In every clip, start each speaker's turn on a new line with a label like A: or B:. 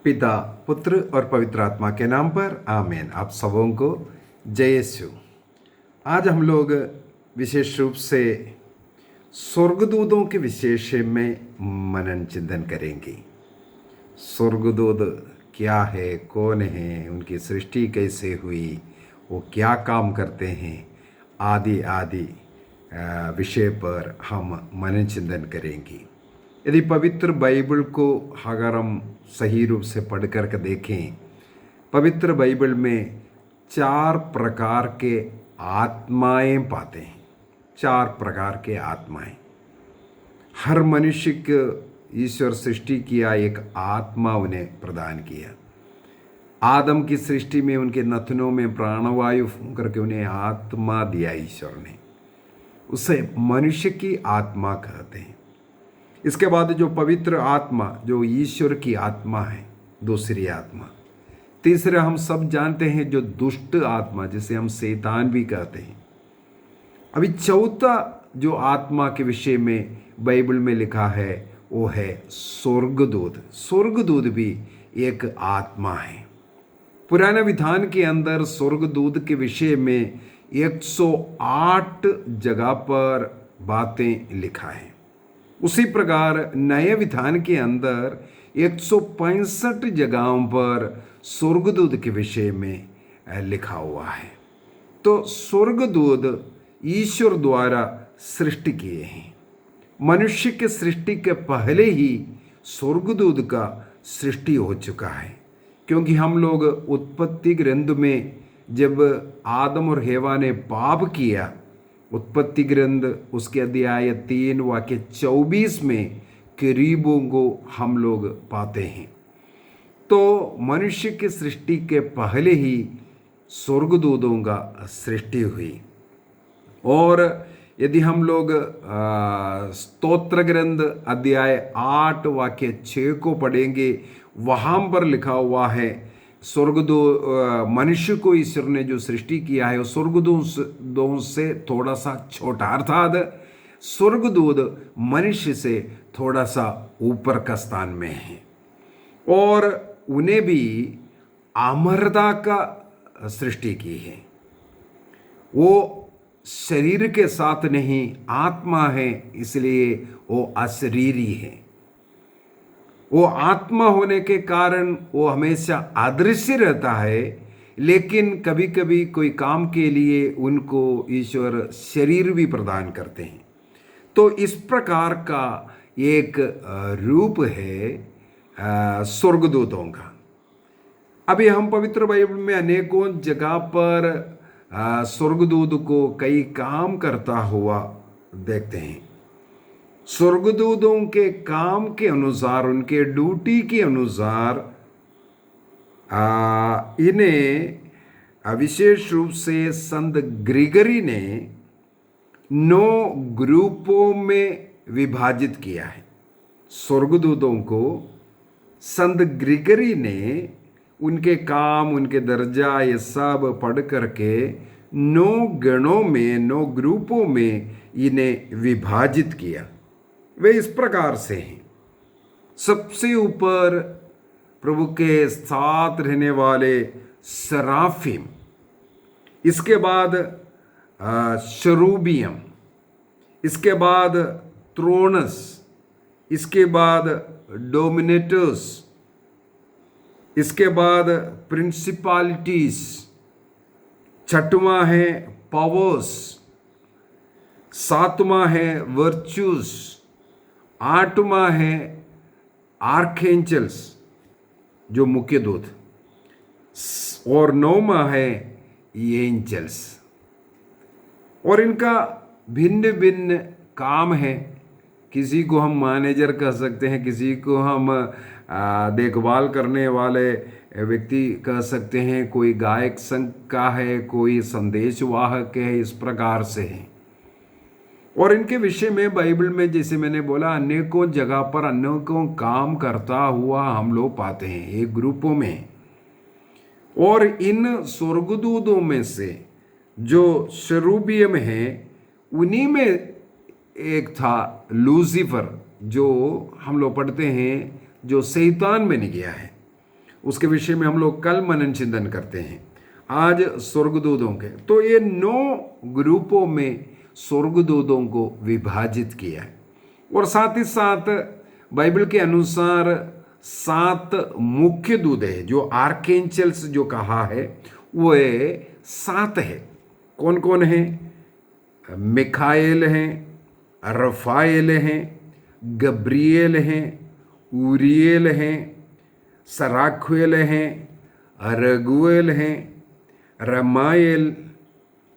A: पिता, पुत्र और पवित्र आत्मा के नाम पर आमीन। आप सबों को जय यीशु। आज हम लोग विशेष रूप से स्वर्गदूतों के विषय में मनन चिंतन करेंगे। स्वर्गदूत क्या है, कौन है, उनकी सृष्टि कैसे हुई, वो क्या काम करते हैं, आदि आदि विषय पर हम मनन चिंतन करेंगे। यदि पवित्र बाइबल को अगर हम सही रूप से पढ़ कर के देखें, पवित्र बाइबल में 4 प्रकार के आत्माएं पाते हैं। 4 प्रकार के आत्माएं। हर मनुष्य को ईश्वर सृष्टि किया, एक आत्मा उन्हें प्रदान किया। आदम की सृष्टि में उनके नथनों में प्राणवायु करके उन्हें आत्मा दिया ईश्वर ने, उसे मनुष्य की आत्मा कहते हैं। इसके बाद जो पवित्र आत्मा, जो ईश्वर की आत्मा है, दूसरी आत्मा। तीसरा हम सब जानते हैं जो दुष्ट आत्मा, जिसे हम शैतान भी कहते हैं। अभी चौथा जो आत्मा के विषय में बाइबल में लिखा है वो है स्वर्गदूत। स्वर्गदूत भी एक आत्मा है। पुराने विधान के अंदर स्वर्गदूत के विषय में 108 जगह पर बातें लिखा है। उसी प्रकार नए विधान के अंदर 165 जगहों पर स्वर्गदूत के विषय में लिखा हुआ है। तो स्वर्गदूत ईश्वर द्वारा सृष्टि किए हैं। मनुष्य के सृष्टि के पहले ही स्वर्गदूत का सृष्टि हो चुका है, क्योंकि हम लोग उत्पत्ति ग्रंथ में जब आदम और हेवा ने पाप किया, उत्पत्ति ग्रंथ उसके अध्याय 3 वाक्य 24 में करीबों को हम लोग पाते हैं। तो मनुष्य की सृष्टि के पहले ही स्वर्गदूतों का सृष्टि हुई। और यदि हम लोग स्तोत्र ग्रंथ अध्याय 8 वाक्य 6 को पढ़ेंगे, वहाँ पर लिखा हुआ है स्वर्गदूत मनुष्य को ईश्वर ने जो सृष्टि किया है वो स्वर्गदूतों से थोड़ा सा छोटा, अर्थात स्वर्गदूत मनुष्य से थोड़ा सा ऊपर का स्थान में है। और उन्हें भी अमरता का सृष्टि की है। वो शरीर के साथ नहीं आत्मा है, इसलिए वो अशरीरी है। वो आत्मा होने के कारण वो हमेशा अदृश्य रहता है, लेकिन कभी कभी कोई काम के लिए उनको ईश्वर शरीर भी प्रदान करते हैं। तो इस प्रकार का एक रूप है स्वर्गदूतों का। अभी हम पवित्र बाइबल में अनेकों जगह पर स्वर्गदूत को कई काम करता हुआ देखते हैं। स्वर्गदूतों के काम के अनुसार, उनके ड्यूटी के अनुसार इन्हें विशेष रूप से संत ग्रिगरी ने 9 ग्रुपों में विभाजित किया है। स्वर्गदूतों को संत ग्रिगरी ने उनके काम, उनके दर्जा, ये सब पढ़ करके 9 गणों में, 9 ग्रुपों में इन्हें विभाजित किया। वे इस प्रकार से हैं। सबसे ऊपर प्रभु के साथ रहने वाले सराफिम, इसके बाद शरूबियम, इसके बाद त्रोनस, इसके बाद डोमिनेटर्स, इसके बाद प्रिंसिपालिटीज, छठवां है पावर्स, सातवां है वर्च्यूज, 8वां है आर्कएंजल्स जो मुख्य दूत, और 9वां है एंजल्स। और इनका भिन्न भिन्न काम है। किसी को हम मैनेजर कह सकते हैं, किसी को हम देखभाल करने वाले व्यक्ति कह सकते हैं, कोई गायक संघ का है, कोई संदेशवाहक है, इस प्रकार से है। और इनके विषय में बाइबल में, जैसे मैंने बोला, अनेकों जगह पर अनेकों काम करता हुआ हम लोग पाते हैं एक ग्रुपों में। और इन स्वर्गदूतों में से जो शरूबियम है, उन्हीं में एक था लूसीफर, जो हम लोग पढ़ते हैं जो शैतान बन गया है। उसके विषय में हम लोग कल मनन चिंतन करते हैं। आज स्वर्गदूतों के, तो ये 9 ग्रुपों में स्वर्गदूतों को विभाजित किया है। और साथ ही साथ बाइबल के अनुसार 7 मुख्य दूत है, जो आर्केंजल्स जो कहा है वो 7 है। कौन कौन है? मिखाएल हैं, रफाएल हैं, गब्रिएल हैं, ऊरिएल हैं, सराख्वेल हैं, रगुएल हैं, रमाएल।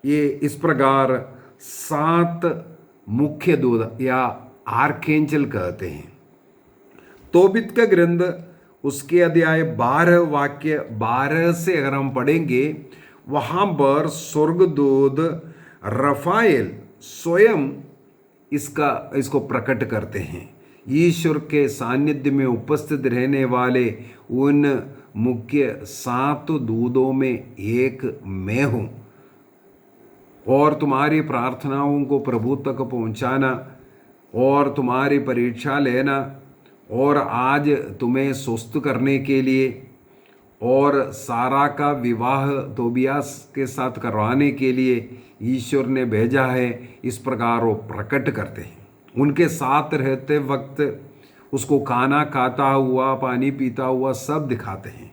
A: ये इस प्रकार 7 मुख्य दूत या आर्केंजल कहते हैं। तोबित का ग्रंथ उसके अध्याय 12 वाक्य 12 से अगर हम पढ़ेंगे, वहाँ पर स्वर्गदूत रफाएल स्वयं इसको प्रकट करते हैं। ईश्वर के सानिध्य में उपस्थित रहने वाले उन मुख्य 7 दूतों में एक मैं हूँ, और तुम्हारी प्रार्थनाओं को प्रभु तक पहुँचाना, और तुम्हारी परीक्षा लेना, और आज तुम्हें स्वस्थ करने के लिए, और सारा का विवाह तोबियास के साथ करवाने के लिए ईश्वर ने भेजा है। इस प्रकार वो प्रकट करते हैं। उनके साथ रहते वक्त उसको खाना खाता हुआ, पानी पीता हुआ सब दिखाते हैं,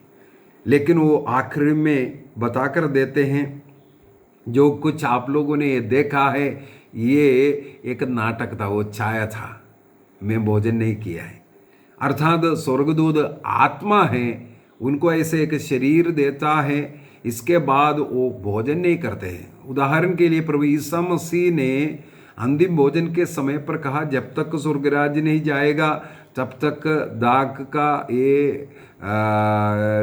A: लेकिन वो आखिर में बताकर देते हैं, जो कुछ आप लोगों ने ये देखा है ये एक नाटक था, वो छाया था, मैं भोजन नहीं किया है। अर्थात स्वर्गदूत आत्मा है, उनको ऐसे एक शरीर देता है, इसके बाद वो भोजन नहीं करते हैं। उदाहरण के लिए प्रभु ईसा मसीह ने अंतिम भोजन के समय पर कहा, जब तक स्वर्गराज नहीं जाएगा तब तक दाग का ये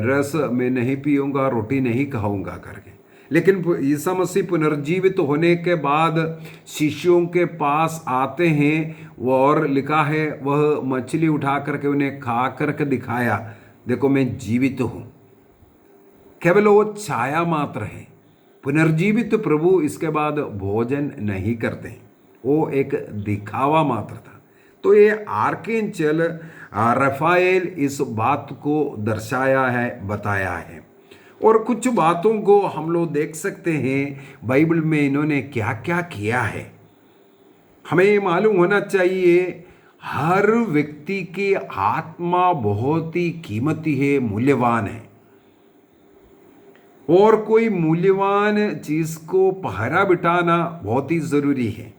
A: रस मैं नहीं पीऊँगा, रोटी नहीं खाऊंगा करके। लेकिन ईसा मसीह पुनर्जीवित होने के बाद शिष्यों के पास आते हैं, और लिखा है वह मछली उठा करके उन्हें खा करके दिखाया, देखो मैं जीवित हूँ। केवल वो छाया मात्र है। पुनर्जीवित प्रभु इसके बाद भोजन नहीं करते, वो एक दिखावा मात्र था। तो ये आर्केंजल रफाएल इस बात को दर्शाया है, बताया है। और कुछ बातों को हम लोग देख सकते हैं बाइबल में इन्होंने क्या क्या किया है। हमें ये मालूम होना चाहिए, हर व्यक्ति की आत्मा बहुत ही कीमती है, मूल्यवान है, और कोई मूल्यवान चीज को पहरा बिठाना बहुत ही जरूरी है।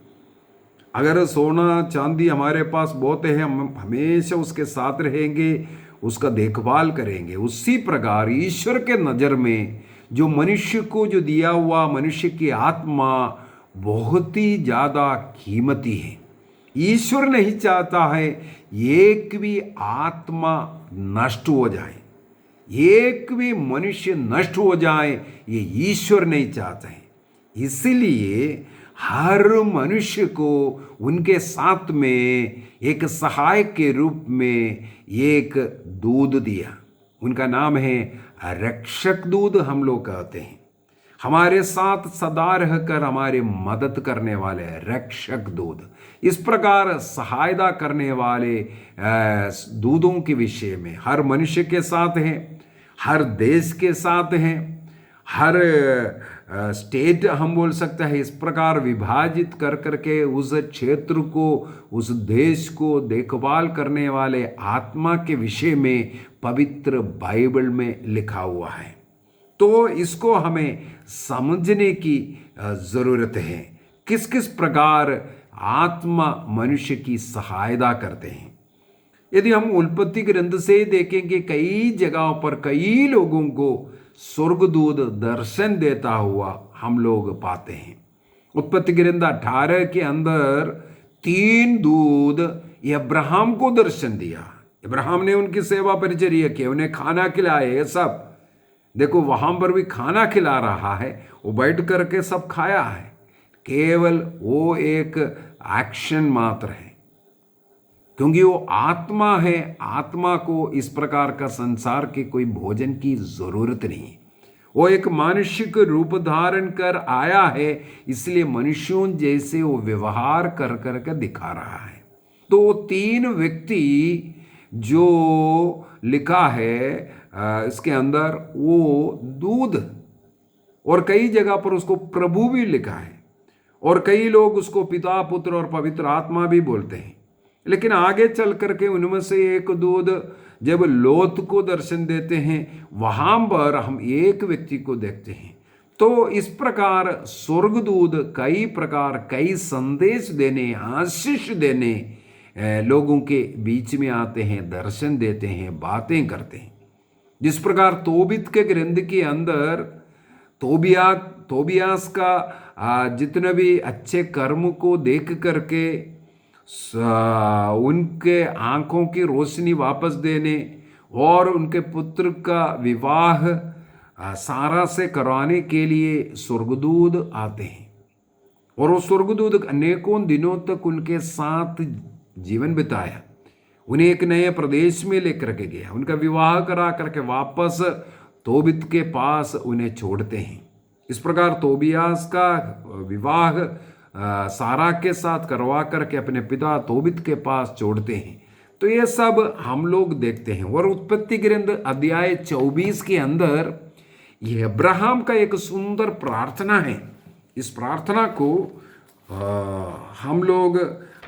A: अगर सोना चांदी हमारे पास बहुत है, हम हमेशा उसके साथ रहेंगे, उसका देखभाल करेंगे। उसी प्रकार ईश्वर के नज़र में जो मनुष्य को जो दिया हुआ मनुष्य की आत्मा बहुत ही ज़्यादा कीमती है। ईश्वर नहीं चाहता है एक भी आत्मा नष्ट हो जाए, एक भी मनुष्य नष्ट हो जाए, ये ईश्वर नहीं चाहता है। इसलिए हर मनुष्य को उनके साथ में एक सहायक के रूप में एक दूत दिया। उनका नाम है रक्षक दूत, हम लोग कहते हैं। हमारे साथ सदा रहकर हमारी मदद करने वाले रक्षक दूत। इस प्रकार सहायता करने वाले दूतों के विषय में हर मनुष्य के साथ हैं, हर देश के साथ हैं, हर स्टेट हम बोल सकते हैं। इस प्रकार विभाजित कर करके उस क्षेत्र को, उस देश को देखभाल करने वाले आत्मा के विषय में पवित्र बाइबल में लिखा हुआ है। तो इसको हमें समझने की ज़रूरत है, किस किस प्रकार आत्मा मनुष्य की सहायता करते हैं। यदि हम उत्पत्ति ग्रंथ से देखेंगे, कई जगहों पर कई लोगों को स्वर्गदूत दर्शन देता हुआ हम लोग पाते हैं। उत्पत्ति ग्रंथ 18 के अंदर 3 दूत अब्राहम को दर्शन दिया। अब्राहम ने उनकी सेवा परिचर्या की, उन्हें खाना खिलाए, सब देखो वहां पर भी खाना खिला रहा है, वो बैठ करके सब खाया है। केवल वो एक एक्शन मात्र है, क्योंकि वो आत्मा है। आत्मा को इस प्रकार का संसार के कोई भोजन की जरूरत नहीं। वो एक मनुष्य का रूप धारण कर आया है, इसलिए मनुष्यों जैसे वो व्यवहार कर करके दिखा रहा है। तो 3 व्यक्ति जो लिखा है इसके अंदर वो दूध, और कई जगह पर उसको प्रभु भी लिखा है, और कई लोग उसको पिता, पुत्र और पवित्र आत्मा भी बोलते हैं। लेकिन आगे चल करके उनमें से एक दूध जब लोत को दर्शन देते हैं, वहां पर हम एक व्यक्ति को देखते हैं। तो इस प्रकार स्वर्गदूत कई प्रकार, कई संदेश देने, आशीष देने लोगों के बीच में आते हैं, दर्शन देते हैं, बातें करते हैं। जिस प्रकार तोबित के ग्रंथ के अंदर तोबियास का जितने भी अच्छे कर्म को देख करके उनके आंखों की रोशनी वापस देने और उनके पुत्र का विवाह सारा से करवाने के लिए स्वर्गदूत आते हैं, और वो स्वर्गदूत अनेकों दिनों तक उनके साथ जीवन बिताया, उन्हें एक नए प्रदेश में लेकर के गया, उनका विवाह करा करके वापस तोबित के पास उन्हें छोड़ते हैं। इस प्रकार तोबियास का विवाह सारा के साथ करवा करके अपने पिता तोबित के पास छोड़ते हैं। तो ये सब हम लोग देखते हैं। और उत्पत्ति ग्रंथ अध्याय 24 के अंदर ये अब्राहम का एक सुंदर प्रार्थना है। इस प्रार्थना को हम लोग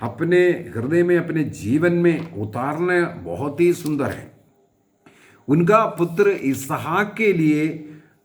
A: अपने हृदय में, अपने जीवन में उतारना बहुत ही सुंदर है। उनका पुत्र इसहाक के लिए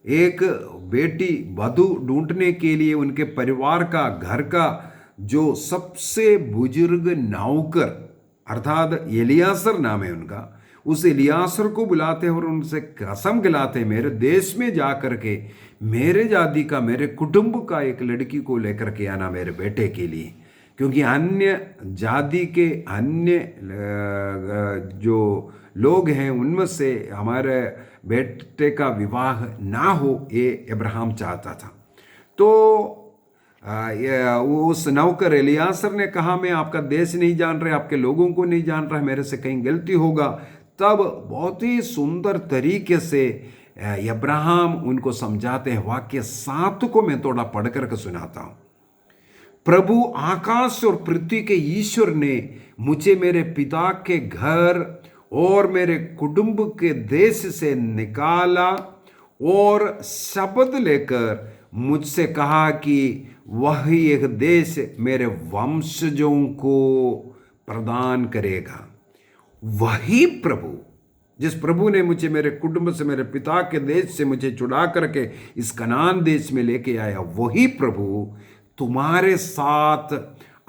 A: एक बेटी वधु ढूंढने के लिए उनके परिवार का, घर का जो सबसे बुजुर्ग नौकर अर्थात एलियासर नाम है उनका, उस एलियासर को बुलाते हैं और उनसे कसम खिलाते हैं, मेरे देश में जा कर के मेरे जाति का, मेरे कुटुंब का एक लड़की को लेकर के आना मेरे बेटे के लिए, क्योंकि अन्य जाति के अन्य जो लोग हैं उनमें से हमारे बेटे का विवाह ना हो, ये अब्राहम चाहता था। तो उस नौकर एलियासर ने कहा, मैं आपका देश नहीं जान रहा, आपके लोगों को नहीं जान रहा, मेरे से कहीं गलती होगा। तब बहुत ही सुंदर तरीके से अब्राहम उनको समझाते हैं। वाक्य 7 को मैं थोड़ा पढ़ करके सुनाता हूं। प्रभु आकाश और पृथ्वी के ईश्वर ने मुझे मेरे पिता के घर और मेरे कुटुंब के देश से निकाला और शपथ लेकर मुझसे कहा कि वही एक देश मेरे वंशजों को प्रदान करेगा। वही प्रभु, जिस प्रभु ने मुझे मेरे कुटुंब से, मेरे पिता के देश से मुझे छुड़ा करके इस कनान देश में लेके आया, वही प्रभु तुम्हारे साथ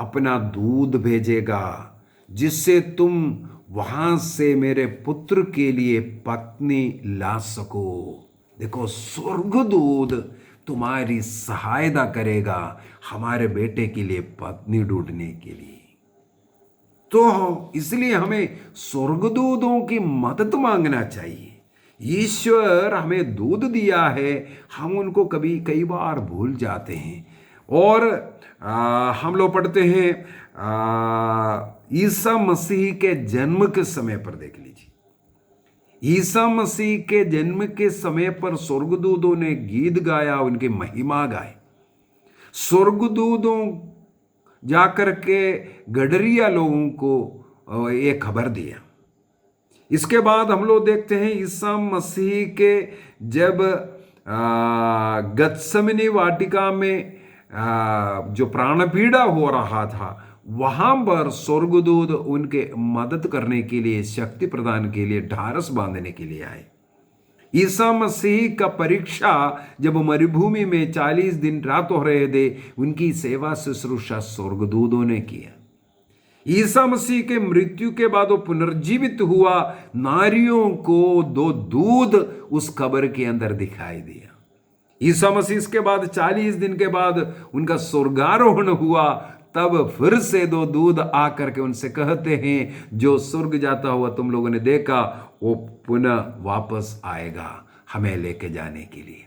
A: अपना दूध भेजेगा, जिससे तुम वहां से मेरे पुत्र के लिए पत्नी ला सको। देखो, स्वर्गदूत तुम्हारी सहायता करेगा हमारे बेटे के लिए पत्नी ढूंढने के लिए। तो इसलिए हमें स्वर्गदूतों की मदद मांगना चाहिए। ईश्वर हमें दूध दिया है, हम उनको कई बार भूल जाते हैं। और हम लोग पढ़ते हैं ईसा मसीह के जन्म के समय पर, देख लीजिए, ईसा मसीह के जन्म के समय पर स्वर्गदूतों ने गीत गाया, उनकी महिमा गाई। स्वर्गदूतों जाकर के गडरिया लोगों को ये खबर दिया। इसके बाद हम लोग देखते हैं ईसा मसीह के जब गत्समनी वाटिका में जो प्राणपीड़ा हो रहा था, वहां पर स्वर्गदूत उनके मदद करने के लिए, शक्ति प्रदान के लिए, ढारस बांधने के लिए आए। ईसा मसीह का परीक्षा जब मरुभूमि में 40 दिन रात हो रहे थे, उनकी सेवा शुश्रूषा स्वर्गदूतों ने किया। ईसा मसीह के मृत्यु के बाद वो पुनर्जीवित हुआ। नारियों को 2 दूध उस कब्र के अंदर दिखाई दिया। ईसा मसीह के बाद 40 दिन के बाद उनका स्वर्गारोहण हुआ। तब फिर से 2 दूध आकर के उनसे कहते हैं, जो स्वर्ग जाता हुआ तुम लोगों ने देखा, वो पुनः वापस आएगा हमें लेके जाने के लिए।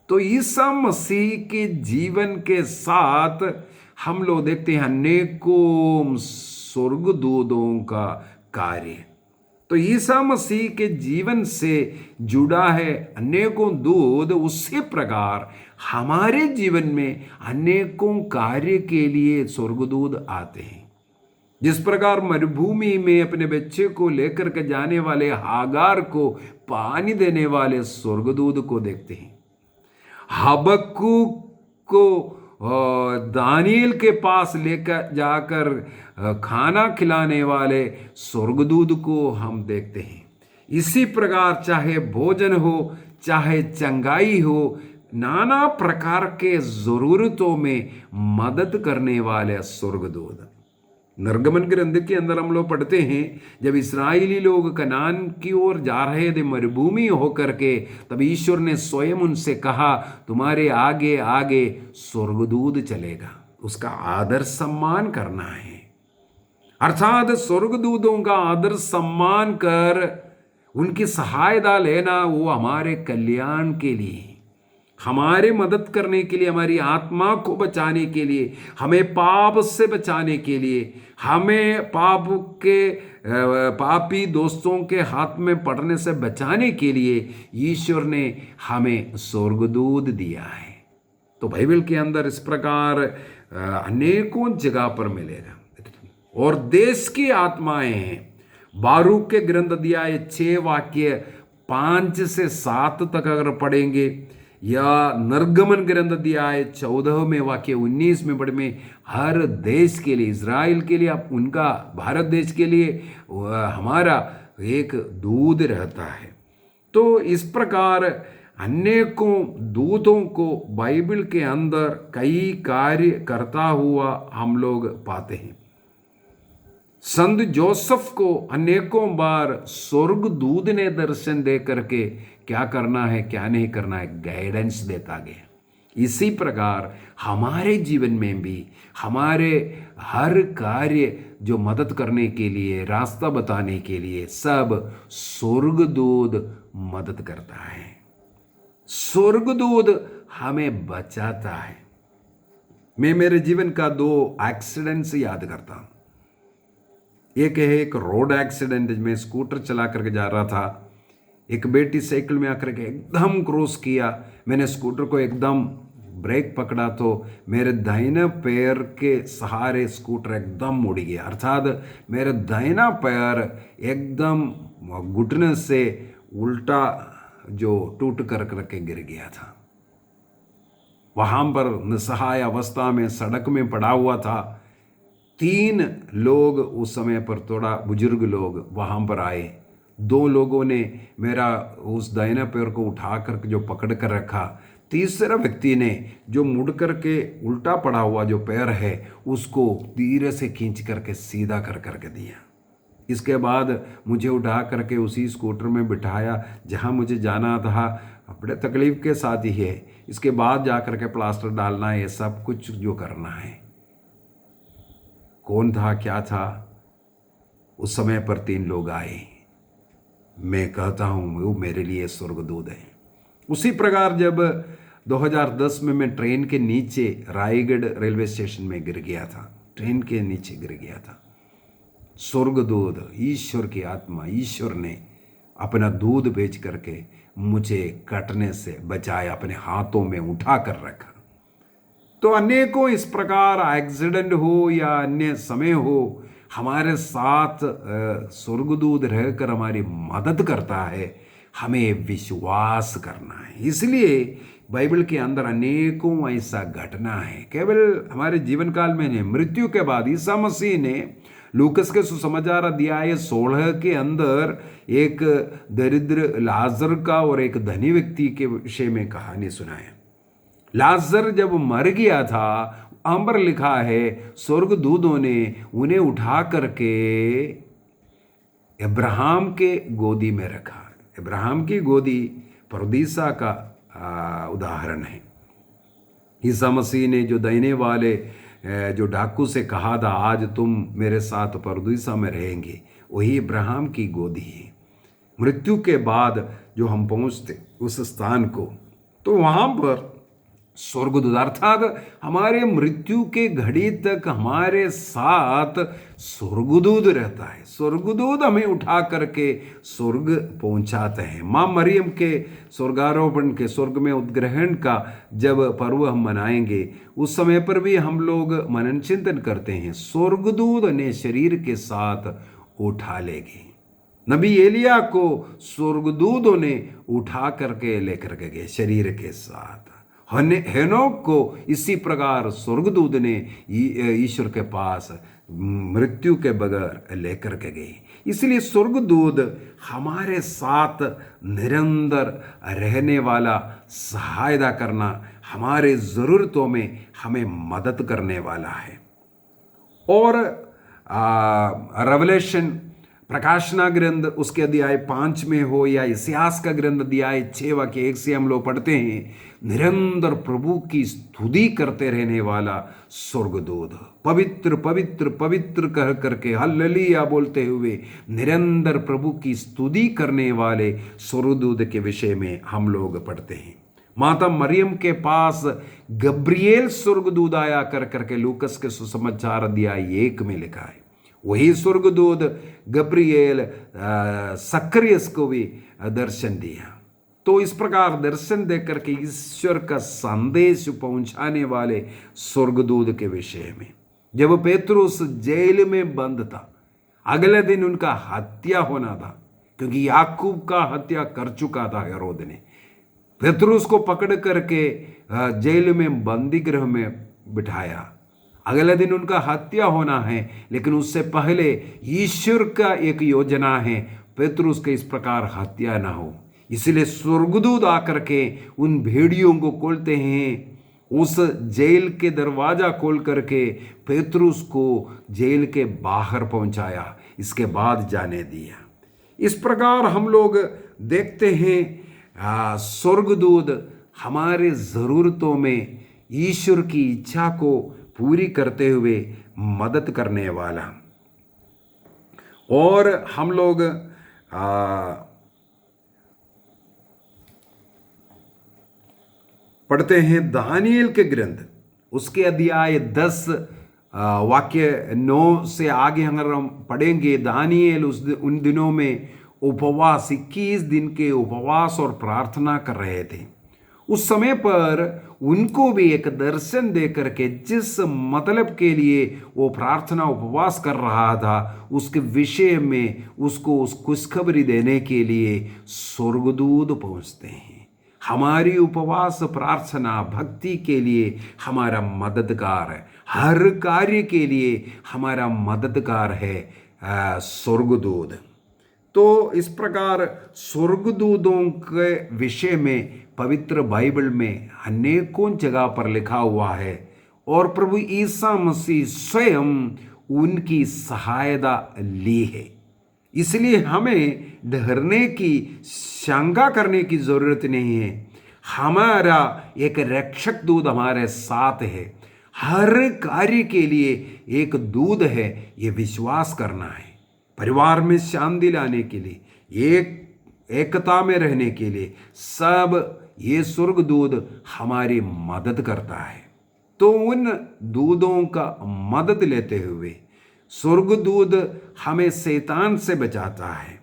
A: तो ईसा मसीह के जीवन के साथ हम लोग देखते हैं अनेकों स्वर्गदूतों का कार्य। तो ईसा मसीह के जीवन से जुड़ा है अनेकों दूत। उसी प्रकार हमारे जीवन में अनेकों कार्य के लिए स्वर्गदूत आते हैं। जिस प्रकार मरुभूमि में अपने बच्चे को लेकर के जाने वाले हागार को पानी देने वाले स्वर्गदूत को देखते हैं, हबक्कूक को दानियल के पास लेकर जाकर खाना खिलाने वाले स्वर्गदूत को हम देखते हैं। इसी प्रकार चाहे भोजन हो, चाहे चंगाई हो, नाना प्रकार के जरूरतों में मदद करने वाले स्वर्गदूत। निर्गमन ग्रंथ के अंदर हम लोग पढ़ते हैं, जब इस्राएली लोग कनान की ओर जा रहे थे मरुभूमि होकर के, तब ईश्वर ने स्वयं उनसे कहा, तुम्हारे आगे आगे स्वर्गदूत चलेगा, उसका आदर सम्मान करना है। अर्थात स्वर्गदूतों का आदर सम्मान कर उनकी सहायता लेना वो हमारे कल्याण के लिए, हमारे मदद करने के लिए, हमारी आत्मा को बचाने के लिए, हमें पाप से बचाने के लिए, हमें पाप के पापी दोस्तों के हाथ में पड़ने से बचाने के लिए ईश्वर ने हमें स्वर्गदूत दिया है। तो बाइबल के अंदर इस प्रकार अनेकों जगह पर मिलेगा। और देश की आत्माएं हैं। बारूक के ग्रंथ अध्याय 6 वाक्य 5 से 7 तक अगर पढ़ेंगे, या निर्गमन ग्रंथ अध्याय 14 में वाक्य 19 में पढ़ में, हर देश के लिए, इज़राइल के लिए, उनका भारत देश के लिए हमारा एक दूत रहता है। तो इस प्रकार अनेकों दूतों को बाइबल के अंदर कई कार्य करता हुआ हम लोग पाते हैं। संत जोसेफ को अनेकों बार स्वर्गदूत ने दर्शन दे करके क्या करना है क्या नहीं करना है गाइडेंस देता गया। इसी प्रकार हमारे जीवन में भी हमारे हर कार्य जो मदद करने के लिए, रास्ता बताने के लिए, सब स्वर्गदूत मदद करता है। स्वर्गदूत हमें बचाता है। मैं मेरे जीवन का 2 एक्सीडेंट्स याद करता हूँ। एक है एक रोड एक्सीडेंट, में स्कूटर चला करके जा रहा था, एक बेटी साइकिल में आकर के एकदम क्रॉस किया, मैंने स्कूटर को एकदम ब्रेक पकड़ा तो मेरे दाहिने पैर के सहारे स्कूटर एकदम मुड़ गया। अर्थात मेरा दाहिना पैर एकदम घुटने से उल्टा जो टूट कर करके गिर गया था। वहाँ पर निसहाय अवस्था में सड़क में पड़ा हुआ था। 3 लोग उस समय पर, थोड़ा बुजुर्ग लोग वहाँ पर आए। 2 लोगों ने मेरा उस दाहिना पैर को उठा कर जो पकड़ कर रखा, तीसरा व्यक्ति ने जो मुड़ कर के उल्टा पड़ा हुआ जो पैर है उसको धीरे से खींच करके सीधा कर करके दिया। इसके बाद मुझे उठा करके उसी स्कूटर में बिठाया जहाँ मुझे जाना था। बड़े तकलीफ के साथ ही है। इसके बाद जा कर के प्लास्टर डालना है, ये सब कुछ जो करना है। कौन था क्या था, उस समय पर 3 लोग आए। मैं कहता हूँ वो मेरे लिए स्वर्गदूत है। उसी प्रकार जब 2010 में मैं ट्रेन के नीचे रायगढ़ रेलवे स्टेशन में गिर गया था, ट्रेन के नीचे गिर गया था, स्वर्गदूत, ईश्वर की आत्मा, ईश्वर ने अपना दूध भेज करके मुझे कटने से बचाया, अपने हाथों में उठा कर रखा। तो अनेकों इस प्रकार एक्सीडेंट हो या अन्य समय हो, हमारे साथ स्वर्गदूत रहकर हमारी मदद करता है। हमें विश्वास करना है। इसलिए बाइबल के अंदर अनेकों ऐसा घटना है। केवल हमारे जीवन काल में नहीं, मृत्यु के बाद ईसा मसीह ने लूकस के सुसमाचार अध्याय 16 के अंदर एक दरिद्र लाजर का और एक धनी व्यक्ति के विषय में कहानी सुनाया। लाजर जब मर गया था, अंबर लिखा है स्वर्गदूतों ने उन्हें उठा करके अब्राहम के गोदी में रखा। अब्राहम की गोदी परदीसा का उदाहरण है। ईसा मसीह ने जो देने वाले जो डाकू से कहा था आज तुम मेरे साथ परदीसा में रहेंगे, वही अब्राहम की गोदी है। मृत्यु के बाद जो हम पहुँचते उस स्थान को, तो वहाँ पर स्वर्गदूत अर्थात हमारे मृत्यु के घड़ी तक हमारे साथ स्वर्गदूत रहता है। स्वर्गदूत हमें उठा करके स्वर्ग पहुंचाते हैं। माँ मरियम के स्वर्गारोपण के स्वर्ग में उद्ग्रहण का जब पर्व हम मनाएंगे उस समय पर भी हम लोग मनन चिंतन करते हैं, स्वर्गदूत ने शरीर के साथ उठा लेगी। नबी एलिया को स्वर्गदूतों ने उठा करके लेकर के गए शरीर के साथ। हेनोक को इसी प्रकार स्वर्गदूत ने ईश्वर के पास मृत्यु के बगैर लेकर के गए। इसलिए स्वर्गदूत हमारे साथ निरंतर रहने वाला, सहायता करना, हमारे ज़रूरतों में हमें मदद करने वाला है। और रेवलेशन प्रकाशना ग्रंथ उसके अध्याय 5 में हो या इतिहास का ग्रंथ अध्याय 6 वाक्य 1 से हम लोग पढ़ते हैं, निरंतर प्रभु की स्तुति करते रहने वाला स्वर्गदूत पवित्र पवित्र पवित्र कह करके हल्लेलुया बोलते हुए निरंतर प्रभु की स्तुति करने वाले स्वर्गदूत के विषय में हम लोग पढ़ते हैं। माता मरियम के पास गब्रिएल स्वर्गदूत आया कर करके लूकस के सुसमाचार अध्याय 1 में लिखा है। वही स्वर्गदूत गब्रिएल सक्रियस को भी दर्शन दिया। तो इस प्रकार दर्शन देकर के ईश्वर का संदेश पहुंचाने वाले स्वर्गदूत के विषय में, जब पेतरुस जेल में बंद था, अगले दिन उनका हत्या होना था, क्योंकि याकूब का हत्या कर चुका था हेरोद ने। पेतरुस को पकड़ करके जेल में बंदी गृह में बिठाया। अगले दिन उनका हत्या होना है, लेकिन उससे पहले ईश्वर का एक योजना है पेतरुस के इस प्रकार हत्या ना हो। इसलिए स्वर्गदूत आकर के उन भेड़ियों को खोलते हैं, उस जेल के दरवाजा खोल करके पेतरुस को जेल के बाहर पहुंचाया, इसके बाद जाने दिया। इस प्रकार हम लोग देखते हैं स्वर्गदूत हमारे ज़रूरतों में ईश्वर की इच्छा को पूरी करते हुए मदद करने वाला। और हम लोग पढ़ते हैं दानिएल के ग्रंथ उसके अध्याय 10 वाक्य 9 से आगे अगर हम पढ़ेंगे, दानिएल उन दिनों में उपवास 21 दिन के उपवास और प्रार्थना कर रहे थे। उस समय पर उनको भी एक दर्शन दे करके जिस मतलब के लिए वो प्रार्थना उपवास कर रहा था उसके विषय में उसको उस खुशखबरी देने के लिए स्वर्गदूत पहुंचते हैं। हमारी उपवास प्रार्थना भक्ति के लिए हमारा मददगार है, हर कार्य के लिए हमारा मददगार है स्वर्गदूत। तो इस प्रकार स्वर्गदूतों के विषय में पवित्र बाइबल में अनेकों जगह पर लिखा हुआ है और प्रभु ईसा मसीह स्वयं उनकी सहायता ली है। इसलिए हमें डरने की, शंका करने की जरूरत नहीं है। हमारा एक रक्षक दूत हमारे साथ है, हर कार्य के लिए एक दूत है, ये विश्वास करना है। परिवार में शांति लाने के लिए, एकता में रहने के लिए सब ये स्वर्गदूत हमारी मदद करता है। तो उन दूतों का मदद लेते हुए स्वर्गदूत हमें शैतान से बचाता है,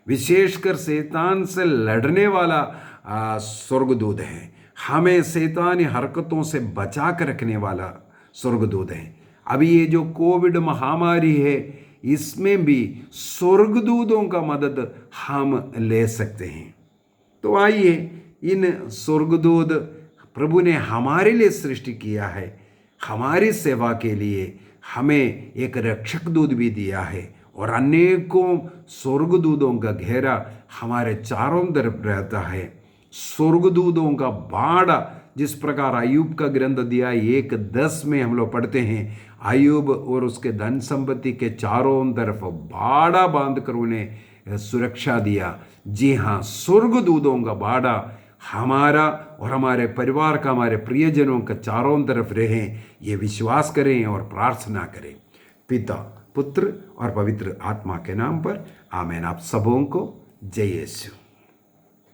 A: विशेषकर शैतान से लड़ने वाला स्वर्गदूत है। हमें शैतानी हरकतों से बचा कर रखने वाला स्वर्गदूत है। अभी ये जो कोविड महामारी है, इसमें भी स्वर्गदूतों का मदद हम ले सकते हैं। तो आइए, इन स्वर्गदूत प्रभु ने हमारे लिए सृष्टि किया है, हमारी सेवा के लिए हमें एक रक्षक दूत भी दिया है और अनेकों स्वर्गदूतों का घेरा हमारे चारों तरफ रहता है। स्वर्गदूतों का बाड़ा, जिस प्रकार अय्यूब का ग्रंथ अध्याय 1:10 में हम लोग पढ़ते हैं, अय्यूब और उसके धन संपत्ति के चारों तरफ बाड़ा बांध कर उन्हें सुरक्षा दिया। जी हाँ, स्वर्गदूतों का बाड़ा हमारा और हमारे परिवार का, हमारे प्रियजनों का चारों तरफ रहे, ये विश्वास करें और प्रार्थना करें। पिता, पुत्र और पवित्र आत्मा के नाम पर आमीन। आप सबों को जय यीशु।